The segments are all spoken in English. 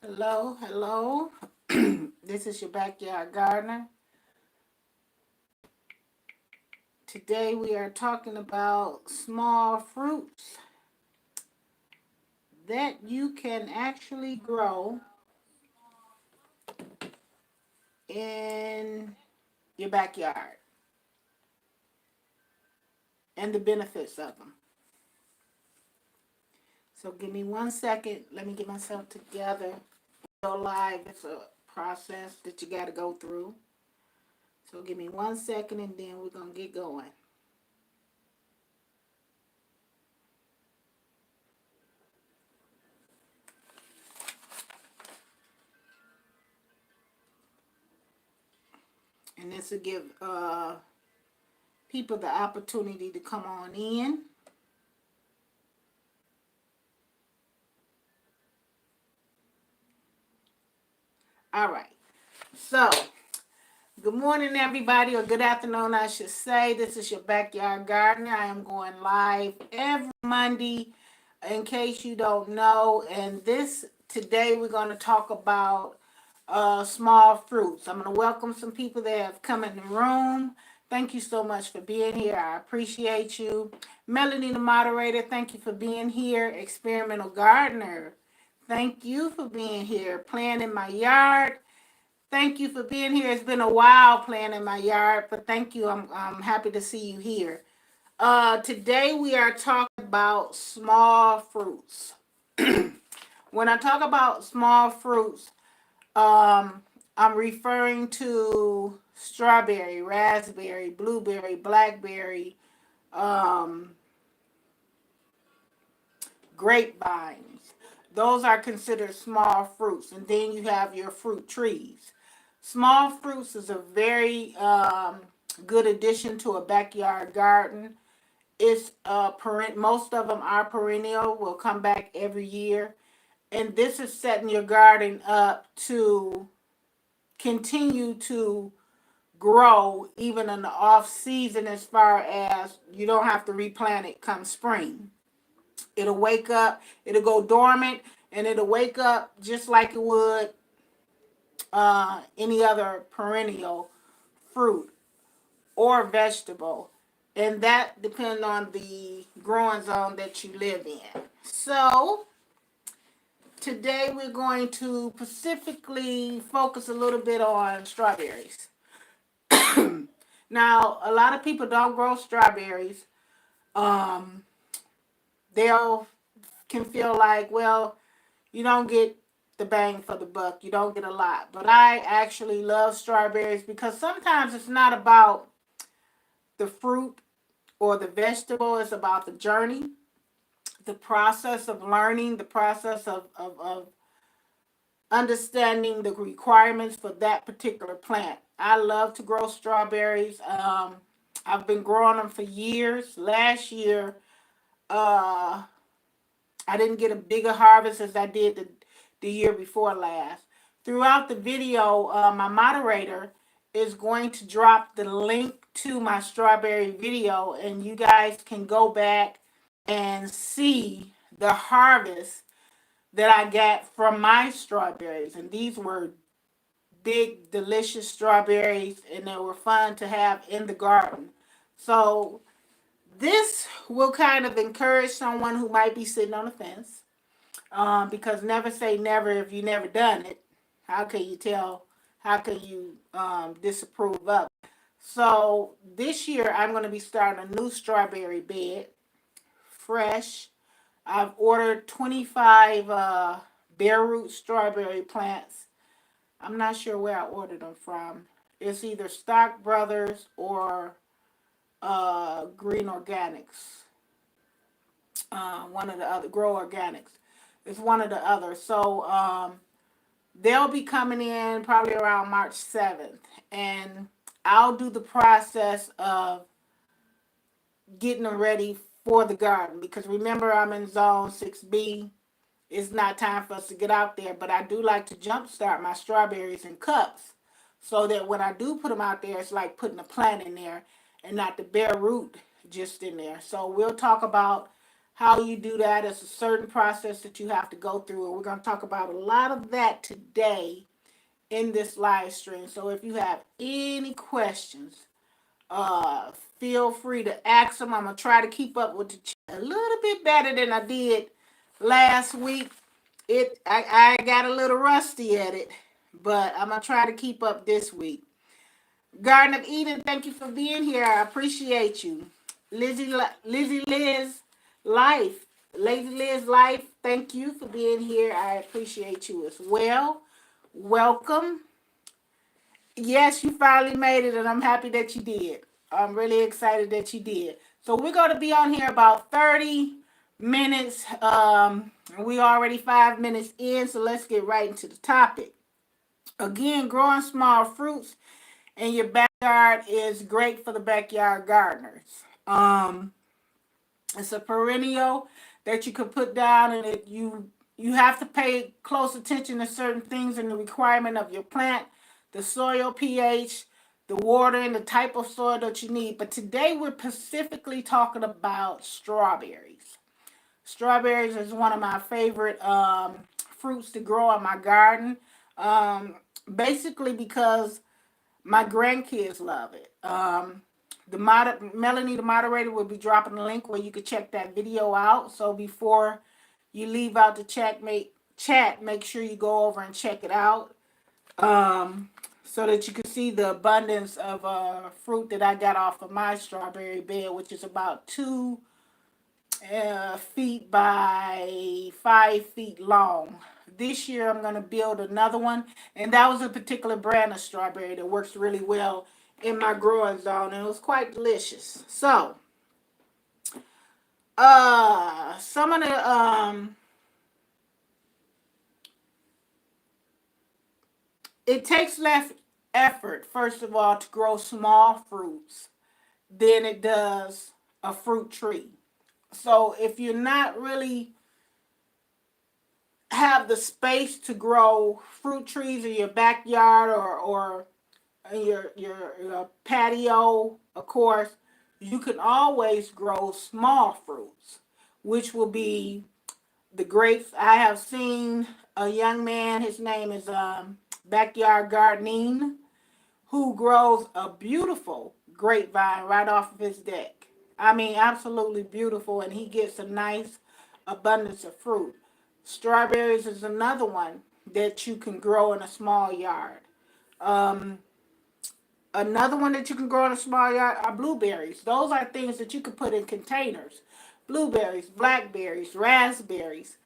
Hello, hello. This is your backyard gardener. Today we are talking about small fruits that you can actually grow in your backyard and the benefits of them. So give me 1 second. Let me get myself together. Go live. It's a process that you got to go through. So give me 1 second and then we're going to get going. And this will give people the opportunity to come on in. All right. So, good morning, everybody, or good afternoon, I should say. This is your backyard gardener. I am going live every Monday, in case you don't know. And today we're going to talk about small fruits. I'm going to welcome some people that have come in the room. Thank you so much for being here. I appreciate you. Melanie, the moderator, thank you for being here. Experimental gardener, thank you for being here. Playing in my yard. Thank you for being here. It's been a while playing in my yard, but thank you. I'm happy to see you here. Today we are talking about small fruits. When I talk about small fruits, I'm referring to strawberry, raspberry, blueberry, blackberry, grapevines. Those are considered small fruits. And then you have your fruit trees. Small fruits is a very good addition to a backyard garden. It's most of them are perennial, will come back every year. And this is setting your garden up to continue to grow even in the off season, as far as you don't have to replant it come spring. It'll wake up, it'll go dormant, and it'll wake up just like it would any other perennial fruit or vegetable. And that depends on the growing zone that you live in. So today we're going to specifically focus a little bit on strawberries. Now, a lot of people don't grow strawberries. They'll can feel like, well, you don't get the bang for the buck. You don't get a lot. But I actually love strawberries because sometimes it's not about the fruit or the vegetable. It's about the journey, the process of learning, the process of understanding the requirements for that particular plant. I love to grow strawberries. I've been growing them for years. Last year, I didn't get a bigger harvest as I did the year before last. Throughout the video, my moderator is going to drop the link to my strawberry video, and you guys can go back and see the harvest that I got from my strawberries. And these were big, delicious strawberries, and they were fun to have in the garden. So this will kind of encourage someone who might be sitting on the fence, because never say never if you never done it. How can you tell? How can you disapprove of it? So this year I'm going to be starting a new strawberry bed, fresh. I've ordered 25 bare root strawberry plants. I'm not sure where I ordered them from. It's either Stock Brothers or Green Organics. One of the other, Grow Organics. It's one of the others. So they'll be coming in probably around March 7th. And I'll do the process of getting them ready for the garden. Because remember, I'm in zone 6B. It's not time for us to get out there. But I do like to jumpstart my strawberries in cups, so that when I do put them out there, it's like putting a plant in there and not the bare root just in there. So we'll talk about how you do that. It's a certain process that you have to go through, and we're going to talk about a lot of that today in this live stream. So if you have any questions, uh, feel free to ask them. I'm going to try to keep up with the chat a little bit better than I did last week. I got a little rusty at it, but I'm going to try to keep up this week. Garden of Eden, thank you for being here. I appreciate you. Lizzie Liz Life. Lady Liz Life, thank you for being here. I appreciate you as well. Welcome. Yes, you finally made it, and I'm happy that you did. I'm really excited that you did. So we're going to be on here about 30 minutes. We already 5 minutes in, so let's get right into the topic. Again, growing small fruits in your backyard is great for the backyard gardeners. It's a perennial that you could put down, and you have to pay close attention to certain things in the requirement of your plant, the soil pH, the water, and the type of soil that you need. But today we're specifically talking about strawberries. Strawberries is one of my favorite fruits to grow in my garden. Basically because my grandkids love it. Melanie, the moderator, will be dropping a link where you can check that video out. So before you leave out the chat, make sure you go over and check it out, so that you can see the abundance of fruit that I got off of my strawberry bed, which is about 2 feet by 5 feet long. This year I'm going to build another one, and that was a particular brand of strawberry that works really well in my growing zone, and it was quite delicious. So some of the it takes less effort, first of all, to grow small fruits than it does a fruit tree. So if you're not really have the space to grow fruit trees in your backyard or your patio, of course, you can always grow small fruits, which will be the grapes. I have seen a young man, his name is Backyard Gardening, who grows a beautiful grapevine right off of his deck. I mean, absolutely beautiful, and he gets a nice abundance of fruit. Strawberries is another one that you can grow in a small yard. Um, Another one that you can grow in a small yard are blueberries. Those are things that you can put in containers. Blueberries, blackberries, raspberries.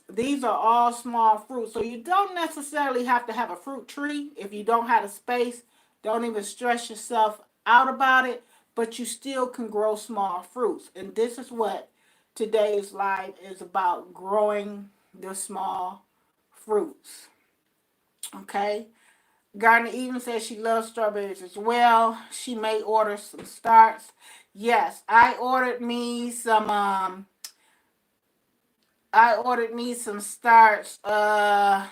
These are all small fruits. So you don't necessarily have to have a fruit tree if you don't have the space. Don't even stress yourself out about it. But you still can grow small fruits. And this is what today's live is about, growing the small fruits. Okay? Gardner even says she loves strawberries as well. She may order some starts. Yes, I ordered me some starts about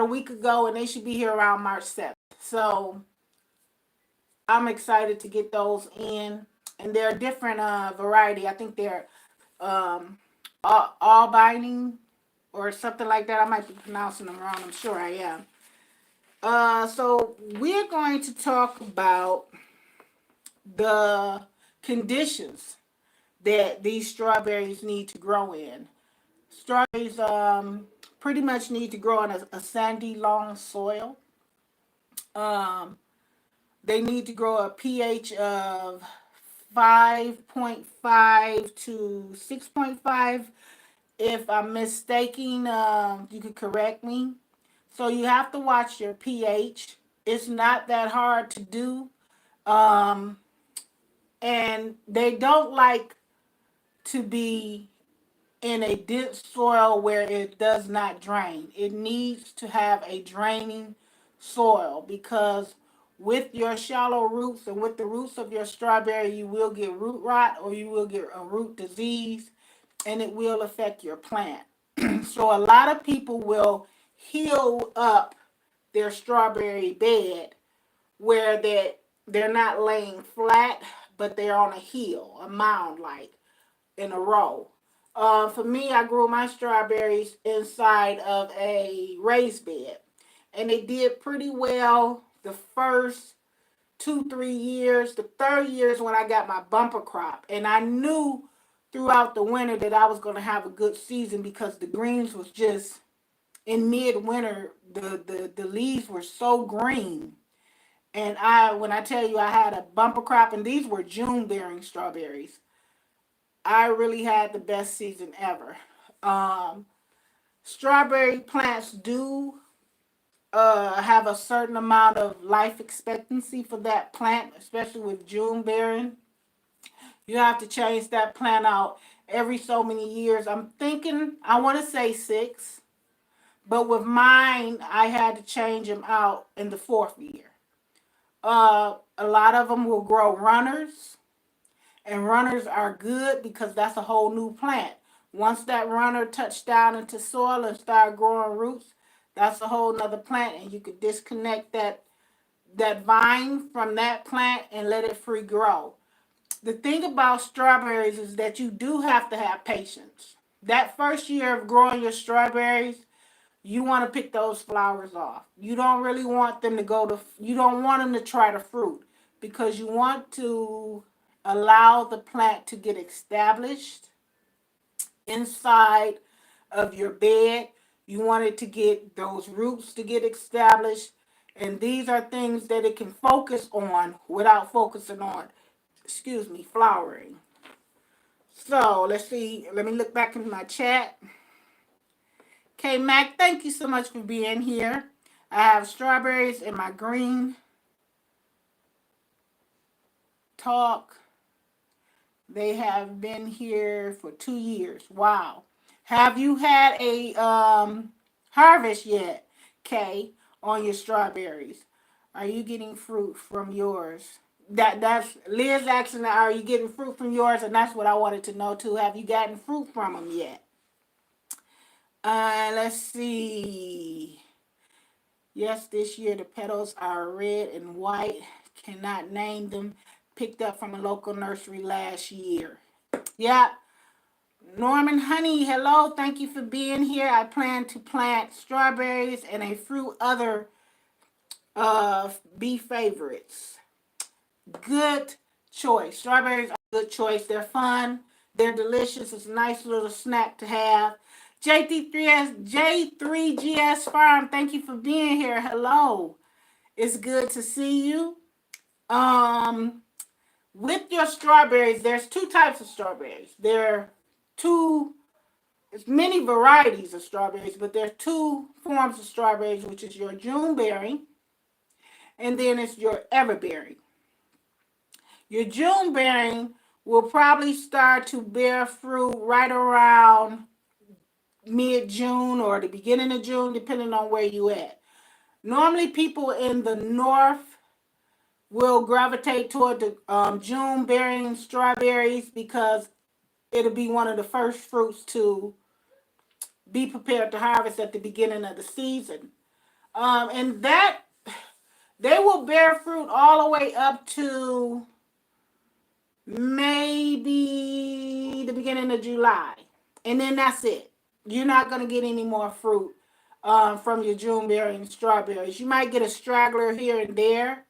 a week ago, and they should be here around March 7th. So I'm excited to get those in. And they're a different variety. I think they're all binding or something like that. I might be pronouncing them wrong. I'm sure I am. So we're going to talk about the conditions that these strawberries need to grow in. Strawberries pretty much need to grow in a sandy, loam soil. They need to grow a pH of 5.5 to 6.5. If I'm mistaken, you could correct me. So you have to watch your pH. It's not that hard to do. And they don't like to be in a dense soil where it does not drain. It needs to have a draining soil, because with your shallow roots and with the roots of your strawberry, you will get root rot or you will get a root disease, and it will affect your plant. So a lot of people will heal up their strawberry bed where they're not laying flat, but they're on a hill, a mound like, in a row. For me, I grew my strawberries inside of a raised bed, and they did pretty well the first 2, 3 years. The third year is when I got my bumper crop, and I knew throughout the winter that I was going to have a good season because the greens was just in midwinter. The leaves were so green, and when I tell you I had a bumper crop, and these were June bearing strawberries, I really had the best season ever. Um, Strawberry plants do have a certain amount of life expectancy for that plant, especially with June bearing. You have to change that plant out every so many years. I'm thinking, I want to say 6, but with mine, I had to change them out in the 4th year. A lot of them will grow runners, and runners are good because that's a whole new plant. Once that runner touched down into soil and start growing roots, that's a whole nother plant, and you could disconnect that vine from that plant and let it free grow. The thing about strawberries is that you do have to have patience. That first year of growing your strawberries, you want to pick those flowers off. You don't really want them to you don't want them to try to fruit, because you want to allow the plant to get established inside of your bed. You want it to get those roots to get established. And these are things that it can focus on without focusing on, excuse me, flowering. So let's see. Let me look back in my chat. Okay, Mac, thank you so much for being here. I have strawberries in my green talk. They have been here for 2 years. Wow. Have you had a harvest yet, Kay, on your strawberries? Are you getting fruit from yours? That's Liz asking, are you getting fruit from yours? And that's what I wanted to know too. Have you gotten fruit from them yet? Let's see. Yes, this year the petals are red and white. Cannot name them. Picked up from a local nursery last year. Yep. Norman Honey, hello. Thank you for being here. I plan to plant strawberries and a few other bee favorites. Good choice. Strawberries are a good choice. They're fun. They're delicious. It's a nice little snack to have. J3GS Farm, thank you for being here. Hello. It's good to see you. With your strawberries, there's 2 types of strawberries. There's many varieties of strawberries, but there are 2 forms of strawberries, which is your June bearing, and then it's your everbearing. Your June bearing will probably start to bear fruit right around mid-June or the beginning of June, depending on where you at. Normally, people in the north will gravitate toward the June-bearing strawberries because it'll be one of the first fruits to be prepared to harvest at the beginning of the season. And that they will bear fruit all the way up to maybe the beginning of July. And then that's it. You're not going to get any more fruit from your June-bearing strawberries. You might get a straggler here and there,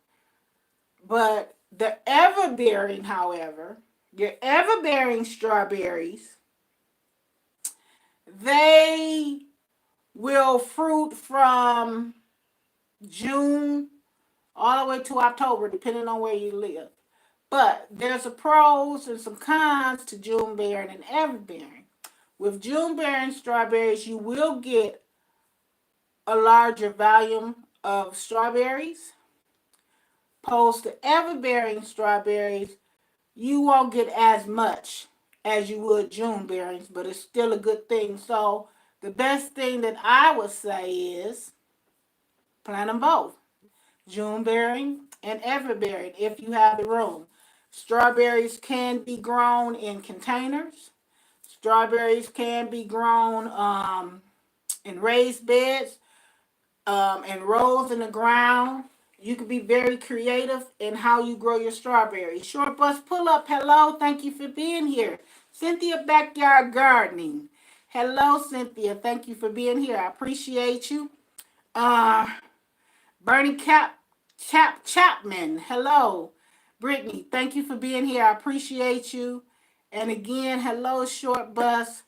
but the everbearing, however, your everbearing strawberries, they will fruit from June all the way to October, depending on where you live. But there's a pros and some cons to June bearing and everbearing. With June bearing strawberries, you will get a larger volume of strawberries. Opposed to everbearing strawberries, you won't get as much as you would June bearings, but it's still a good thing. So the best thing that I would say is plant them both, June bearing and everbearing, if you have the room. Strawberries can be grown in containers. Strawberries can be grown in raised beds, in rows in the ground. You can be very creative in how you grow your strawberries. Short bus pull up. Hello. Thank you for being here. Cynthia Backyard Gardening. Hello, Cynthia. Thank you for being here. I appreciate you. Uh, Bernie Chapman. Hello. Brittany, thank you for being here. I appreciate you. And again, hello, Short Bus.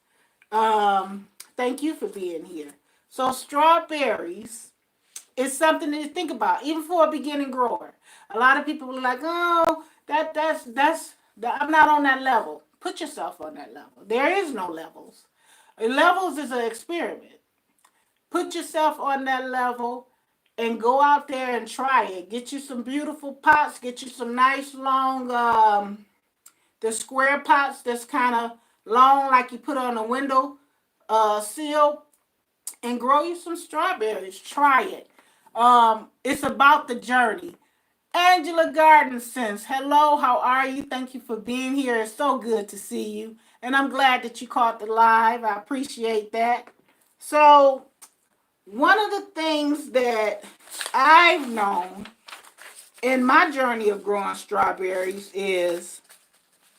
Thank you for being here. So strawberries is something to think about, even for a beginning grower. A lot of people are like, "Oh, I'm not on that level." Put yourself on that level. There is no levels. Levels is an experiment. Put yourself on that level and go out there and try it. Get you some beautiful pots. Get you some nice long, the square pots that's kind of long, like you put on a window sill, and grow you some strawberries. Try it. It's about the journey. Angela Garden Sense. Hello, how are you? Thank you for being here. It's so good to see you. And I'm glad that you caught the live. I appreciate that. So, one of the things that I've known in my journey of growing strawberries is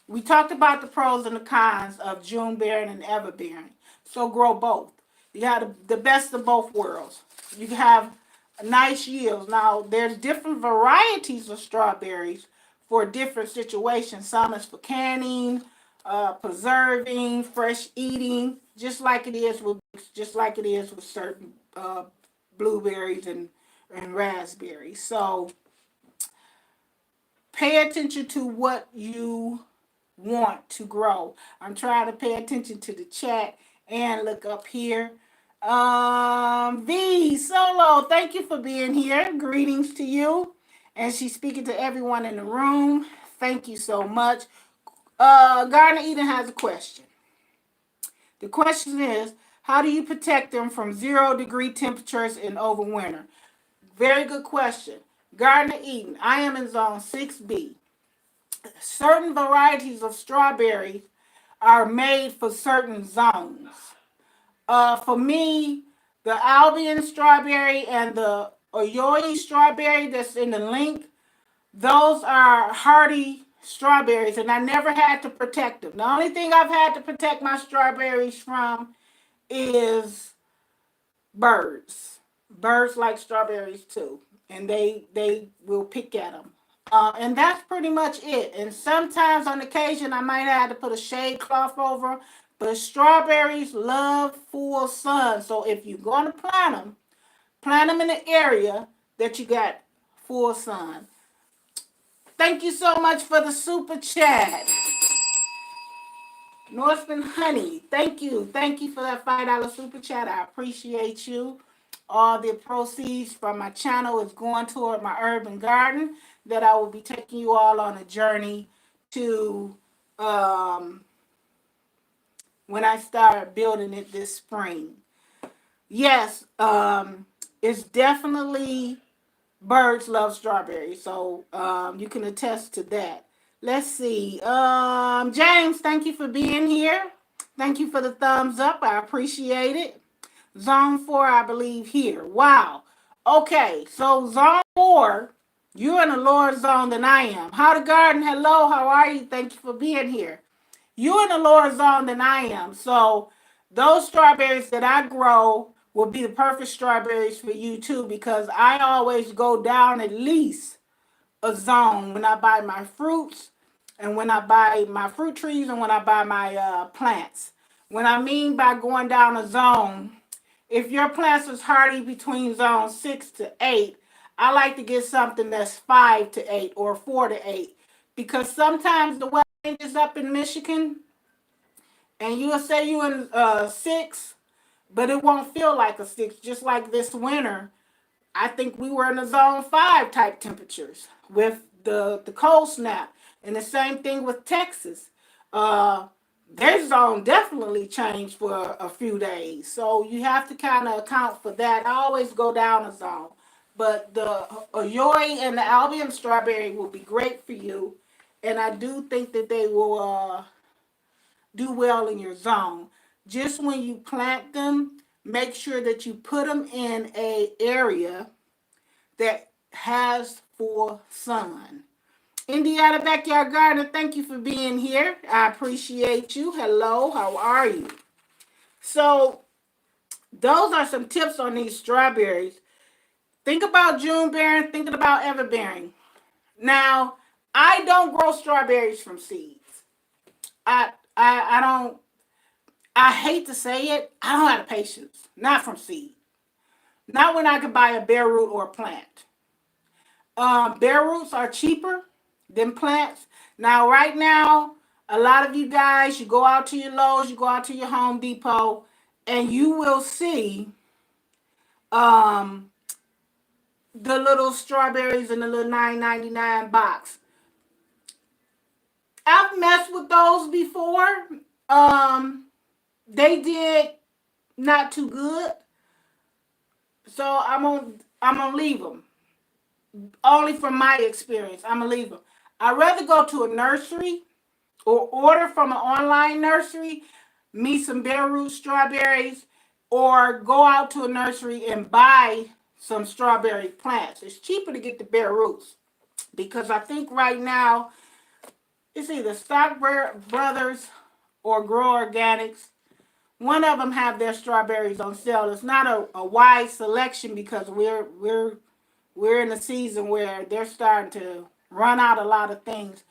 we talked about the pros and the cons of June bearing and everbearing. So grow both. You have the best of both worlds. You can have nice yields. Now, there's different varieties of strawberries for different situations. Some is for canning, preserving, fresh eating, just like it is with certain blueberries and raspberries. So pay attention to what you want to grow. I'm trying to pay attention to the chat and look up here. V Solo, thank you for being here. Greetings to you. And she's speaking to everyone in the room. Thank you so much. Garner Eden has a question. The question is, how do you protect them from 0-degree temperatures in overwinter? Very good question. Garner Eden, I am in zone 6B. Certain varieties of strawberries are made for certain zones. For me, the Albion strawberry and the Oyoyi strawberry that's in the link, those are hardy strawberries, and I never had to protect them. The only thing I've had to protect my strawberries from is birds. Birds like strawberries too, and they will pick at them. And that's pretty much it. And sometimes on occasion I might have to put a shade cloth over. But strawberries love full sun. So if you're going to plant them in an area that you got full sun. Thank you so much for the super chat. Northman Honey, thank you. Thank you for that $5 super chat. I appreciate you. All the proceeds from my channel is going toward my urban garden that I will be taking you all on a journey to when I start building it this spring. Yes, it's definitely birds love strawberries, so you can attest to that. Let's see. James, thank you for being here. Thank you for the thumbs up. I appreciate it. Zone 4, I believe, here. Wow. Okay, so Zone 4, you're in a lower zone than I am. How the garden? Hello, how are you? Thank you for being here. You're in a lower zone than I am. So those strawberries that I grow will be the perfect strawberries for you too, because I always go down at least a zone when I buy my fruits and when I buy my fruit trees and when I buy my plants. When I mean by going down a zone, if your plants is hardy between zone 6 to 8, I like to get something that's 5 to 8 or 4 to 8, because sometimes the weather changes up in Michigan and you'll say you in 6, but it won't feel like a 6. Just like this winter, I think we were in a zone 5 type temperatures with the cold snap. And the same thing with Texas. Their zone definitely changed for a few days. So you have to kind of account for that. I always go down a zone. But the Oyoi and the Albion strawberry will be great for you. And I do think that they will do well in your zone. Just when you plant them, make sure that you put them in a area that has for sun. Indiana Backyard Gardener, thank you for being here. I appreciate you. Hello, how are you? So, those are some tips on these strawberries. Think about June bearing, thinking about everbearing. Now, I don't grow strawberries from seeds. I don't. I hate to say it. I don't have the patience. Not from seed. Not when I can buy a bare root or a plant. Bare roots are cheaper than plants. Now, right now, a lot of you guys, you go out to your Lowe's, you go out to your Home Depot, and you will see um, the little strawberries in the little $9.99 box. I've messed with those before. Um, they did not too good, so I'm gonna leave them. Only from my experience, I'm gonna leave them. I'd rather go to a nursery or order from an online nursery, me some bare root strawberries, or go out to a nursery and buy some strawberry plants. It's cheaper to get the bare roots because I think right now it's either Stock Brothers or Grow Organics. One of them have their strawberries on sale. It's not a wide selection because we're in a season where they're starting to run out a lot of things.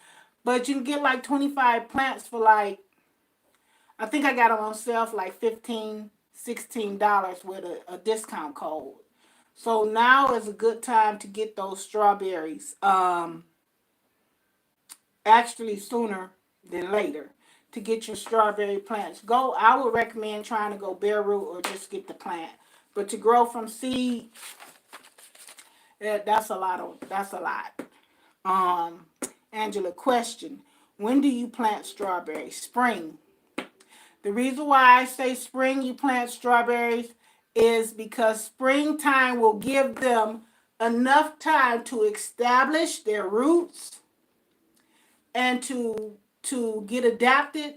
But you can get like 25 plants for like, I think I got them on sale for like $15, $16 with a discount code. So now is a good time to get those strawberries. Actually sooner than later to get your strawberry plants. I would recommend trying to go bare root or just get the plant. But to grow from seed, that's a lot. Angela, question. When do you plant strawberries? Spring. The reason why I say spring you plant strawberries is because springtime will give them enough time to establish their roots and to get adapted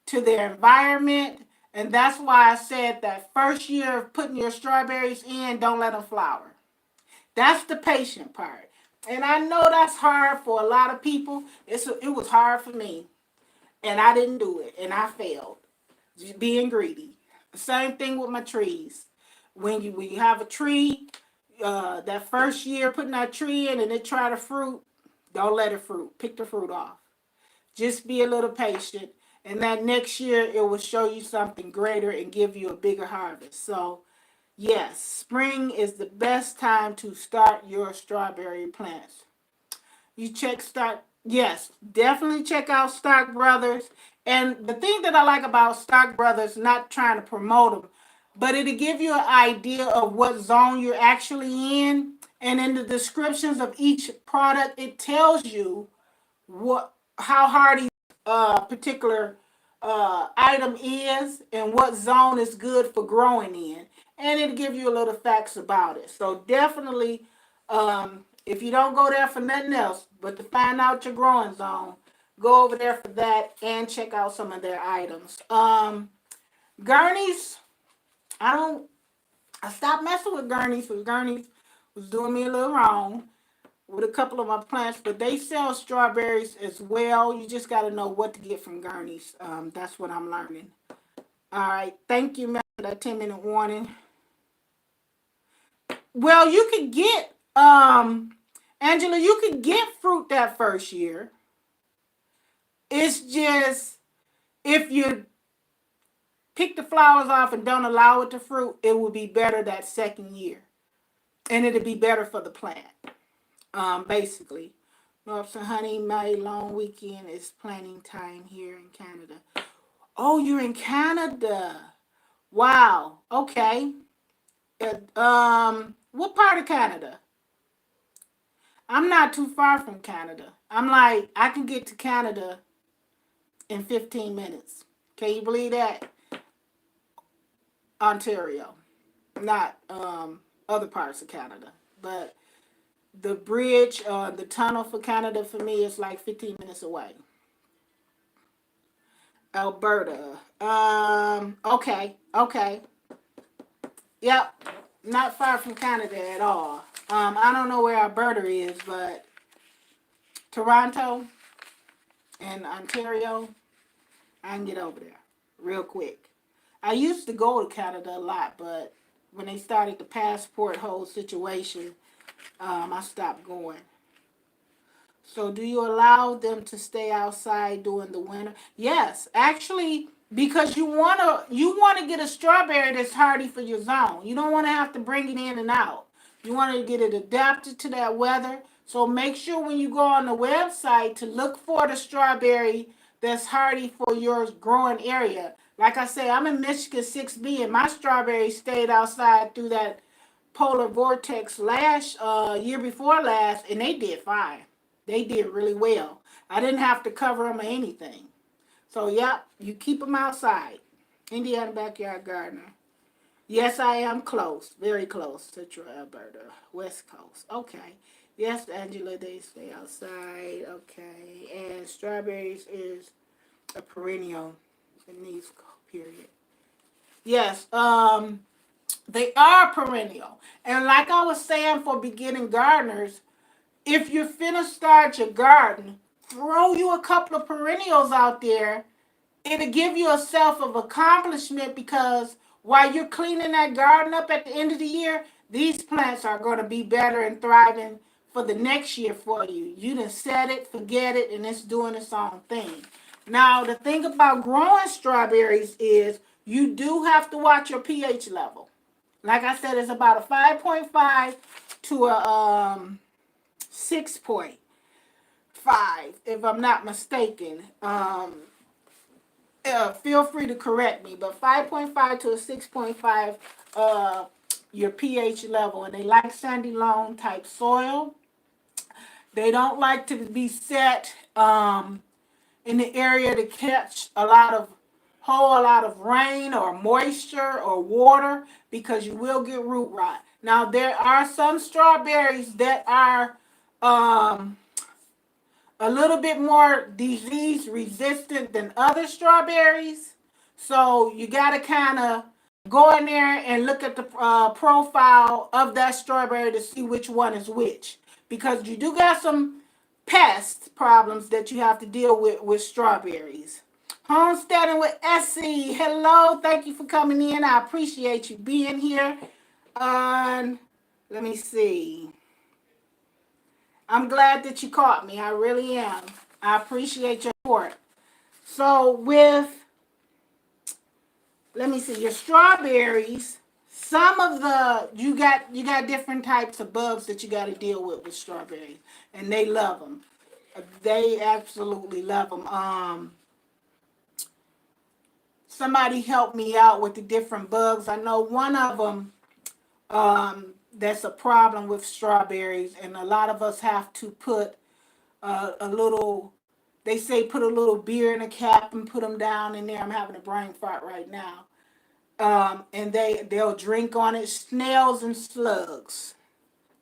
to their environment. And that's why I said that first year of putting your strawberries in, don't let them flower. That's the patient part. And I know that's hard for a lot of people. It was hard for me. And I didn't do it. And I failed. Just being greedy. Same thing with my trees. When you have a tree, that first year putting that tree in and it try to fruit, don't let it fruit. Pick the fruit off. Just be a little patient. And that next year it will show you something greater and give you a bigger harvest. So yes, spring is the best time to start your strawberry plants. Yes, definitely check out Stock Brothers. And the thing that I like about Stock Brothers, not trying to promote them, but it'll give you an idea of what zone you're actually in. And in the descriptions of each product, it tells you how hardy particular item is and what zone is good for growing in. And it'll give you a little facts about it. So definitely, if you don't go there for nothing else, but to find out your growing zone, go over there for that and check out some of their items. Gurneys, I stopped messing with Gurneys because Gurneys was doing me a little wrong with a couple of my plants, but they sell strawberries as well. You just got to know what to get from Gurneys. That's what I'm learning. All right. Thank you, man, for that 10-minute warning. Well, you could get, Angela, you could get fruit that first year. It's just, if you pick the flowers off and don't allow it to fruit, it will be better that second year. And it'll be better for the plant. Basically. North and Honey, my long weekend is planting time here in Canada. Oh, you're in Canada. Wow. Okay. What part of Canada? I'm not too far from Canada. I can get to Canada in 15 minutes. Can you believe that? Ontario. Not other parts of Canada. But the bridge, the tunnel for Canada for me is like 15 minutes away. Alberta. Okay. Yep. Not far from Canada at all. I don't know where Alberta is, but Toronto and Ontario, I can get over there real quick. I used to go to Canada a lot, but when they started the passport whole situation, I stopped going. So do you allow them to stay outside during the winter? Yes, actually, because you wanna get a strawberry that's hardy for your zone. You don't want to have to bring it in and out. You want to get it adapted to that weather. So make sure when you go on the website to look for the strawberry that's hardy for your growing area. Like I say, I'm in Michigan 6B, and my strawberries stayed outside through that polar vortex last year before last, and they did fine. They did really well. I didn't have to cover them or anything. So, yep, you keep them outside. Indiana Backyard Gardener. Yes, I am close, very close to Alberta, West Coast. Okay. Yes, Angela, they stay outside. Okay. And strawberries is a perennial in these period. Yes, they are perennial. And like I was saying for beginning gardeners, if you're finna start your garden, throw you a couple of perennials out there. It'll give you a self of accomplishment because while you're cleaning that garden up at the end of the year, these plants are going to be better and thriving for the next year for you. You done set it, forget it, and it's doing its own thing. Now, the thing about growing strawberries is you do have to watch your pH level. Like I said, it's about a 5.5 to a 6.5, if I'm not mistaken. Feel free to correct me, but 5.5 to a 6.5, your pH level, and they like sandy loam type soil. They don't like to be set in the area to catch hold a lot of rain or moisture or water because you will get root rot. Now there are some strawberries that are um, a little bit more disease resistant than other strawberries. So you got to kind of go in there and look at the profile of that strawberry to see which one is which. Because you do got some pest problems that you have to deal with strawberries. Homesteading with Essie. Hello. Thank you for coming in. I appreciate you being here. Let me see. I'm glad that you caught me. I really am. I appreciate your support. So let me see, your strawberries, some of the you got different types of bugs that you got to deal with strawberries, and they love them. They absolutely love them. Somebody helped me out with the different bugs. I know one of them that's a problem with strawberries, and a lot of us have to put a little, they say put a little beer in a cap and put them down in there. I'm having a brain fart right now. And they'll drink on it. Snails and slugs.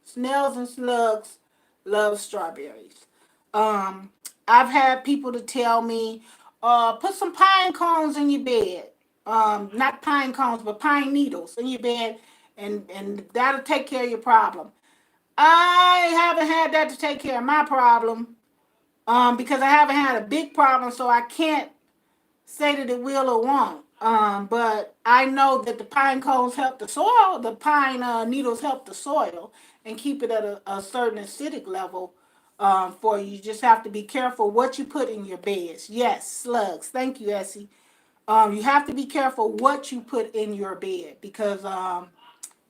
Snails and slugs love strawberries. I've had people to tell me, put some pine cones in your bed. Not pine cones, but pine needles in your bed, and that'll take care of your problem. I haven't had that to take care of my problem, because I haven't had a big problem, so I can't say that it will or won't. But I know that the pine cones help the soil, the pine needles help the soil and keep it at a certain acidic level for you. You just have to be careful what you put in your beds. Yes, slugs. Thank you, Essie. You have to be careful what you put in your bed because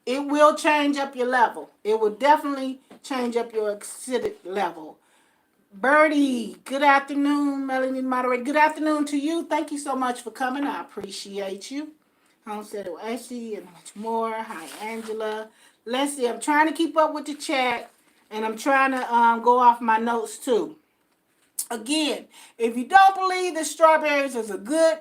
it will change up your level. It will definitely change up your acidic level. Birdie, good afternoon. Melanie Moderate, good afternoon to you. Thank you so much for coming. I appreciate you. Homestead Oashi and much more. Hi, Angela. Let's see. I'm trying to keep up with the chat, and I'm trying to go off my notes too. Again, if you don't believe that strawberries is a good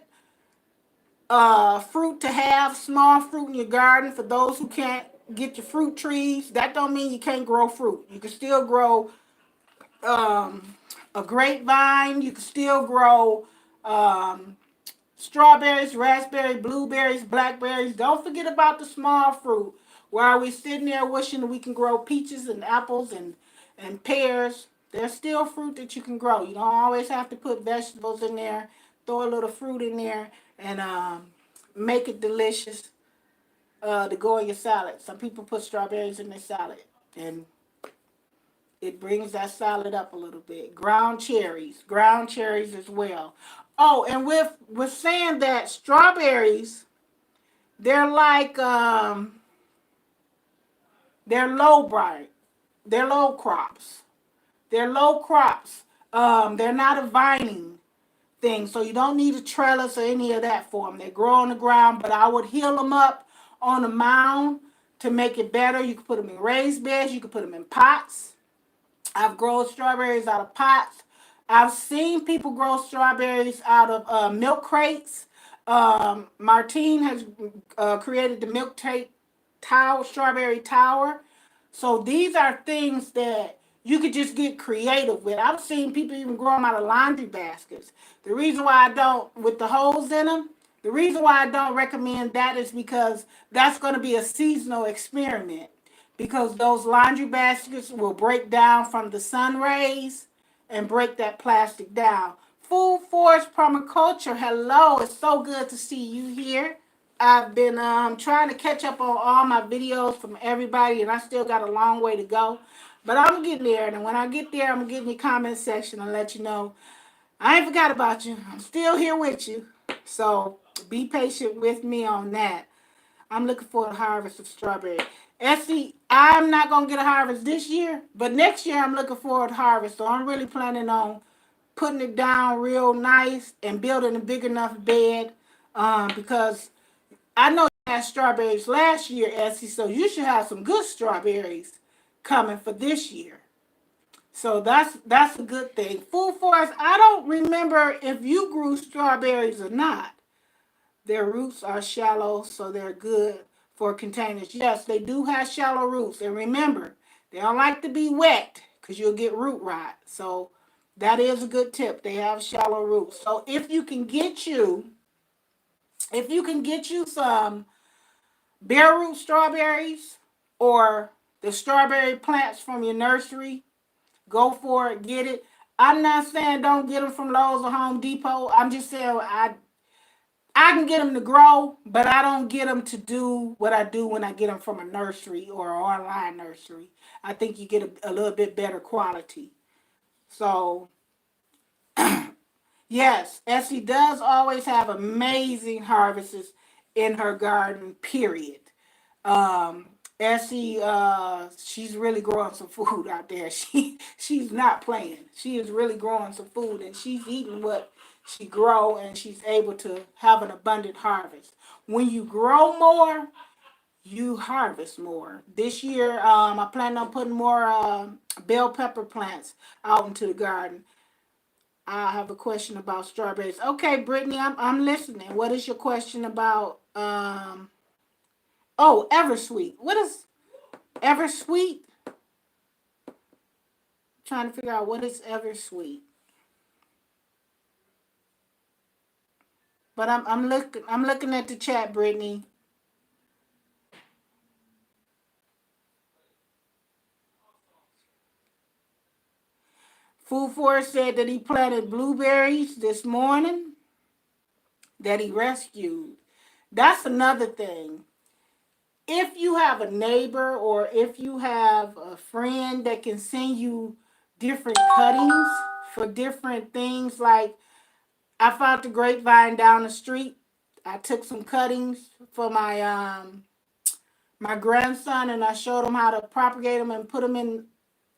fruit to have, small fruit in your garden, for those who can't get your fruit trees, that don't mean you can't grow fruit. You can still grow a grapevine. You can still grow strawberries, raspberries, blueberries, blackberries. Don't forget about the small fruit. While we sitting there wishing we can grow peaches and apples and pears, there's still fruit that you can grow. You don't always have to put vegetables in there. Throw a little fruit in there and make it delicious to go in your salad. Some people put strawberries in their salad, and it brings that salad up a little bit. Ground cherries as well. Oh, and with saying that strawberries, they're like they're low bright, they're low crops. They're low crops. They're not a vining thing, so you don't need a trellis or any of that for them. They grow on the ground, but I would heal them up on a mound to make it better. You can put them in raised beds. You can put them in pots. I've grown strawberries out of pots. I've seen people grow strawberries out of milk crates. Martine has created the tower, strawberry tower. So these are things that you could just get creative with. I've seen people even grow them out of laundry baskets. The reason why I don't, with the holes in them, the reason why I don't recommend that is because that's going to be a seasonal experiment. Because those laundry baskets will break down from the sun rays and break that plastic down. Food Forest Permaculture, hello, it's so good to see you here. I've been trying to catch up on all my videos from everybody, and I still got a long way to go. But I'm getting there, and when I get there, I'm going to get in your comment section and let you know I ain't forgot about you. I'm still here with you. So be patient with me on that. I'm looking for a harvest of strawberry. Essie, I'm not going to get a harvest this year, but next year I'm looking for a harvest. So I'm really planning on putting it down real nice and building a big enough bed because I know you had strawberries last year, Essie, so you should have some good strawberries coming for this year. So that's a good thing. Food Forest, I don't remember if you grew strawberries or not. Their roots are shallow, so they're good for containers. Yes, they do have shallow roots. And remember, they don't like to be wet because you'll get root rot. So that is a good tip. They have shallow roots. So if you can get you some bare root strawberries or the strawberry plants from your nursery, go for it, get it. I'm not saying don't get them from Lowe's or Home Depot. I'm just saying I can get them to grow, but I don't get them to do what I do when I get them from a nursery or an online nursery. I think you get a little bit better quality. So, yes, Essie does always have amazing harvests in her garden, period. Um, Essie, she's really growing some food out there. She's not playing. She is really growing some food, and she's eating what she grow, and she's able to have an abundant harvest. When you grow more, you harvest more. This year, I plan on putting more bell pepper plants out into the garden. I have a question about strawberries. Okay, Brittany, I'm listening. What is your question about? Oh, Eversweet. What is Eversweet? Trying to figure out what is Eversweet. But I'm looking at the chat, Brittany. Food Forest said that he planted blueberries this morning that he rescued. That's another thing. If you have a neighbor or if you have a friend that can send you different cuttings for different things, like I found the grapevine down the street. I took some cuttings for my grandson, and I showed him how to propagate them and put them in,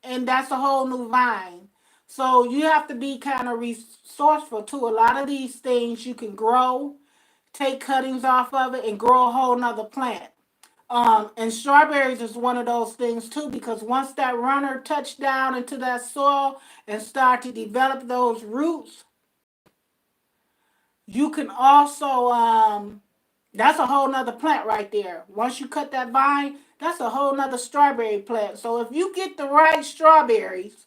and that's a whole new vine. So you have to be kind of resourceful too. A lot of these things you can grow, take cuttings off of it, and grow a whole nother plant. And strawberries is one of those things too, because once that runner touch down into that soil and start to develop those roots, you can also that's a whole nother plant right there. Once you cut that vine, that's a whole nother strawberry plant. So if you get the right strawberries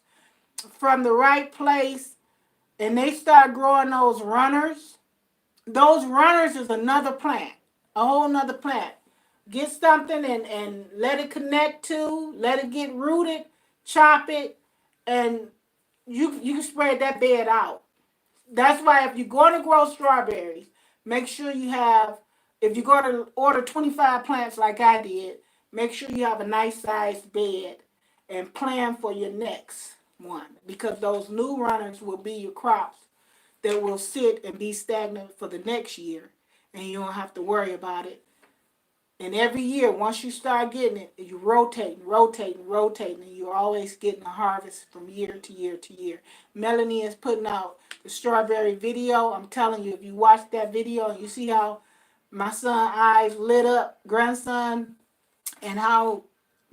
from the right place and they start growing those runners is another plant, a whole nother plant. Get something and let it connect to, let it get rooted, chop it, and you can spread that bed out. That's why if you're going to grow strawberries, make sure you have, if you're going to order 25 plants like I did, make sure you have a nice sized bed and plan for your next one, because those new runners will be your crops that will sit and be stagnant for the next year, and you don't have to worry about it. And every year, once you start getting it, you rotating, and you're always getting a harvest from year to year to year. Melanie is putting out the strawberry video. I'm telling you, if you watch that video and you see how my son's eyes lit up, grandson, and how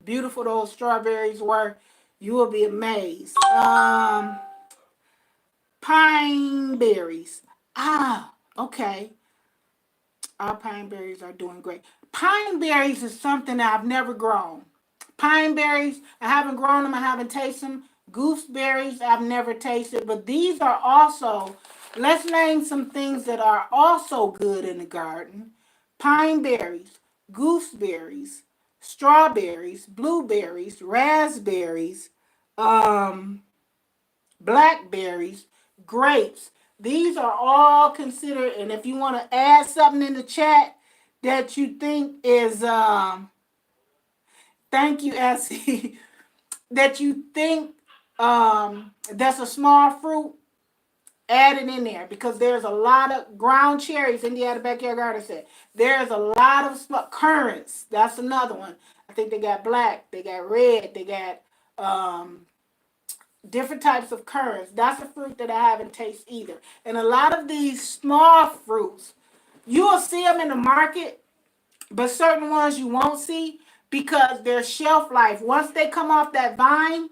beautiful those strawberries were, you will be amazed. Pine berries. Okay. Our pine berries are doing great. Pine berries is something that I've never grown. Pine berries, I haven't grown them, I haven't tasted them. Gooseberries, I've never tasted, but these are also, let's name some things that are also good in the garden. Pine berries, gooseberries, strawberries, blueberries, raspberries, um, blackberries, grapes. These are all considered, and if you want to add something in the chat that you think is, thank you, Essie, that you think that's a small fruit, add it in there, because there's a lot of ground cherries. Indiana Backyard Garden said there's a lot of currants. That's another one. I think they got black, they got red, they got different types of currants. That's a fruit that I haven't tasted either. And a lot of these small fruits, you will see them in the market, but certain ones you won't see because their shelf life, once they come off that vine,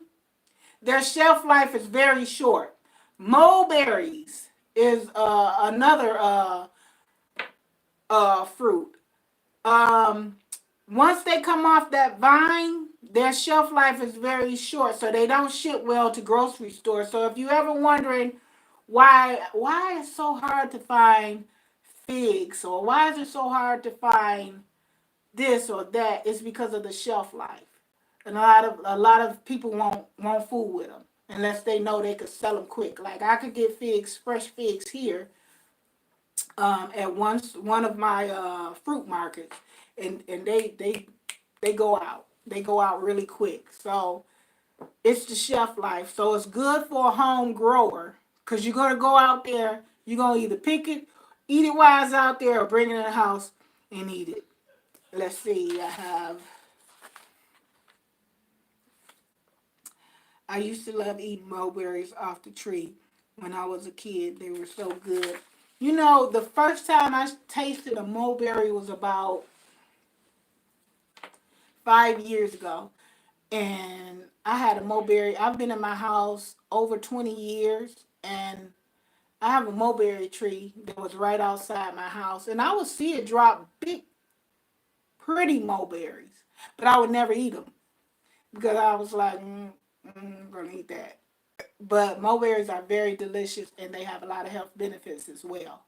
their shelf life is very short. Mulberries is another fruit. Um, Once they come off that vine, their shelf life is very short, so they don't ship well to grocery stores. So if you ever wondering why it's so hard to find figs, or why is it so hard to find this or that, it's because of the shelf life. And a lot of people won't fool with them unless they know they could sell them quick. Like I could get figs, fresh figs here, at one of my fruit markets, and they go out. They go out really quick. So it's the shelf life. So it's good for a home grower, because you're gonna go out there. You're gonna either pick it, eat it while it's out there, or bring it in the house and eat it. Let's see. I used to love eating mulberries off the tree when I was a kid. They were so good. You know, the first time I tasted a mulberry was about 5 years ago. And I had a mulberry. I've been in my house over 20 years, and I have a mulberry tree that was right outside my house. And I would see it drop big, pretty mulberries, but I would never eat them because I was like, I'm going to eat that. But mulberries are very delicious, and they have a lot of health benefits as well.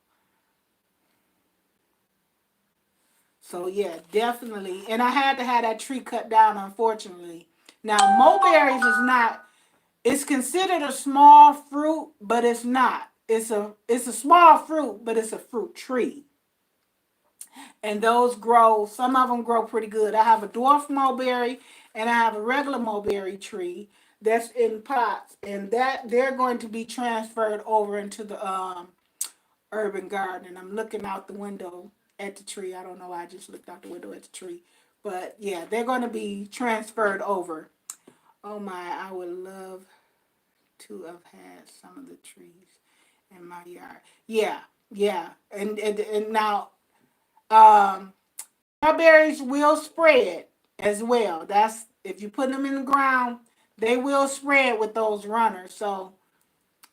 So yeah, definitely. And I had to have that tree cut down, unfortunately. Now, mulberries is not, it's considered a small fruit, but it's not. It's a small fruit, but it's a fruit tree. And those grow, some of them grow pretty good. I have a dwarf mulberry and I have a regular mulberry tree that's in pots, and that they're going to be transferred over into the urban garden. And I'm looking out the window at the tree. I don't know why I just looked out the window at the tree. But yeah, they're going to be transferred over. Oh my, I would love to have had some of the trees in my yard. Yeah, yeah. And now um strawberries will spread as well. That's, if you put them in the ground, they will spread with those runners. So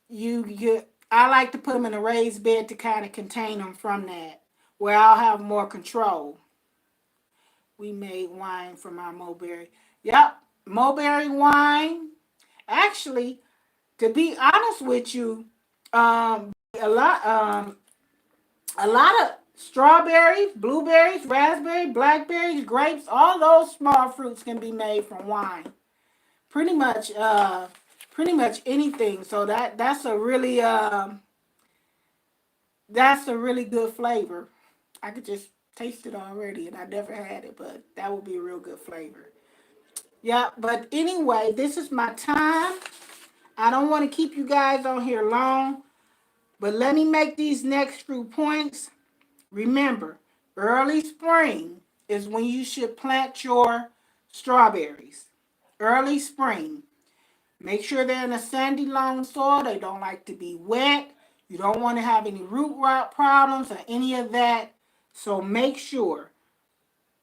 you I like to put them in a raised bed to kind of contain them from that, where I'll have more control. We made wine from our mulberry. Yep, mulberry wine. Actually, to be honest with you, a lot, a lot of Strawberries, blueberries, raspberries, blackberries, grapes, all those small fruits can be made from wine. Pretty much, pretty much anything. So that's a really good flavor. I could just taste it already, and I never had it, but that would be a real good flavor. Yeah, but anyway, this is my time. I don't want to keep you guys on here long, but let me make these next few points. Remember, early spring is when you should plant your strawberries. Early spring. Make sure they're in a sandy loam soil. They don't like to be wet. You don't want to have any root rot problems or any of that. So make sure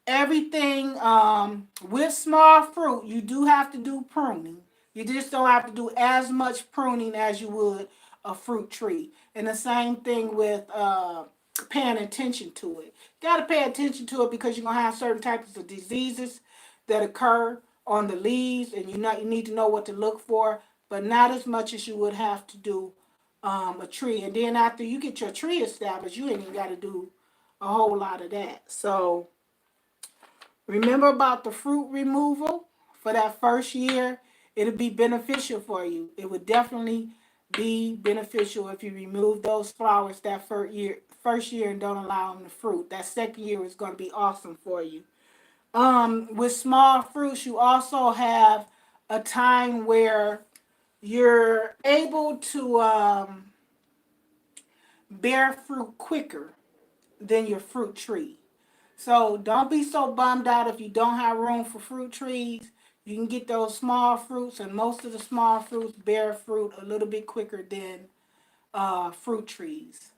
everything with small fruit, you do have to do pruning. You just don't have to do as much pruning as you would a fruit tree. And the same thing with paying attention to it. Got to pay attention to it because you're going to have certain types of diseases that occur on the leaves, and you need to know what to look for, but not as much as you would have to do a tree. And then after you get your tree established, you ain't even got to do a whole lot of that. So remember about the fruit removal for that first year. It'll be beneficial for you. It would definitely be beneficial if you remove those flowers that first year and don't allow them to fruit. That second year is going to be awesome for you. With small fruits, you also have a time where you're able to bear fruit quicker than your fruit tree. So don't be so bummed out if you don't have room for fruit trees. You can get those small fruits, and most of the small fruits bear fruit a little bit quicker than fruit trees.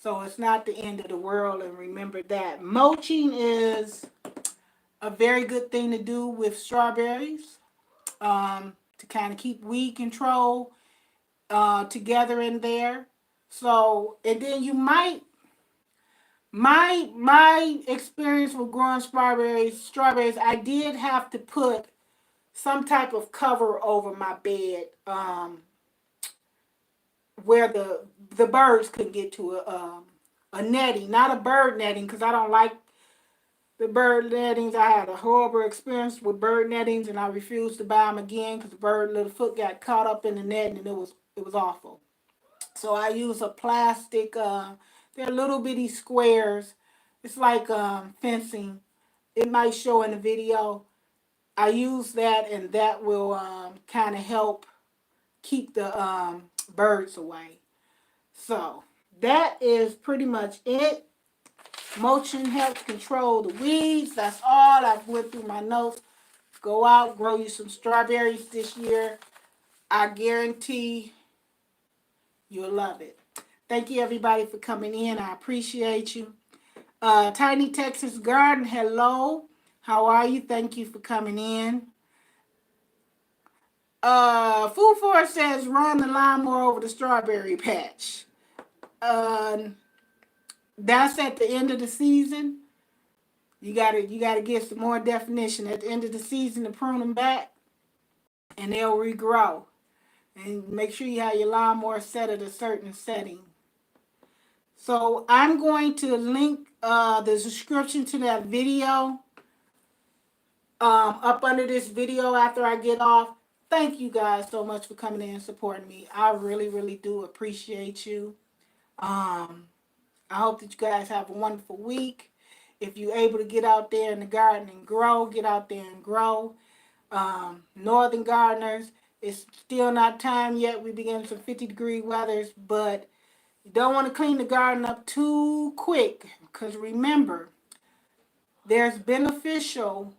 So it's not the end of the world, and remember that. Mulching is a very good thing to do with strawberries to kind of keep weed control together in there. So, and then you might my experience with growing strawberries, I did have to put some type of cover over my bed where the birds could get to a netting, not a bird netting, because I don't like the bird nettings. I had a horrible experience with bird nettings, and I refused to buy them again because the bird little foot got caught up in the net, and it was awful. So I use a plastic. They're little bitty squares. It's like fencing. It might show in the video. I use that, and that will kind of help keep the birds away. So that is pretty much it. Mulching helps control the weeds. That's all. I've went through my notes. Go out, grow you some strawberries this year. I guarantee you'll love it. Thank you everybody for coming in. I appreciate you. Tiny Texas Garden, hello. How are you? Thank you for coming in. Food Forest says run the lawnmower over the strawberry patch. Uh, that's at the end of the season. You gotta get some more definition at the end of the season to prune them back, and they'll regrow. And make sure you have your lawnmower set at a certain setting. So I'm going to link the description to that video up under this video after I get off. Thank you guys so much for coming in and supporting me. I really, really do appreciate you. Um, I hope that you guys have a wonderful week. If you're able to get out there in the garden and grow, get out there and grow. Northern gardeners, it's still not time yet. We begin some 50-degree weathers, but you don't want to clean the garden up too quick because remember, there's beneficial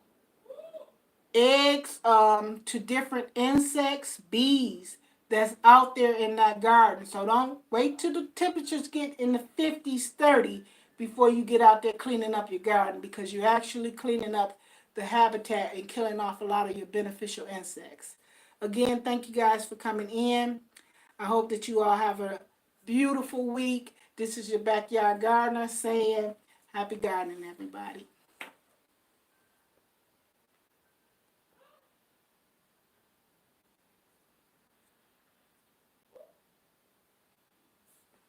eggs to different insects, bees that's out there in that garden. So don't wait till the temperatures get in the 50s, 30 before you get out there cleaning up your garden because you're actually cleaning up the habitat and killing off a lot of your beneficial insects. Again, thank you guys for coming in. I hope that you all have a beautiful week. This is your backyard gardener saying happy gardening, everybody.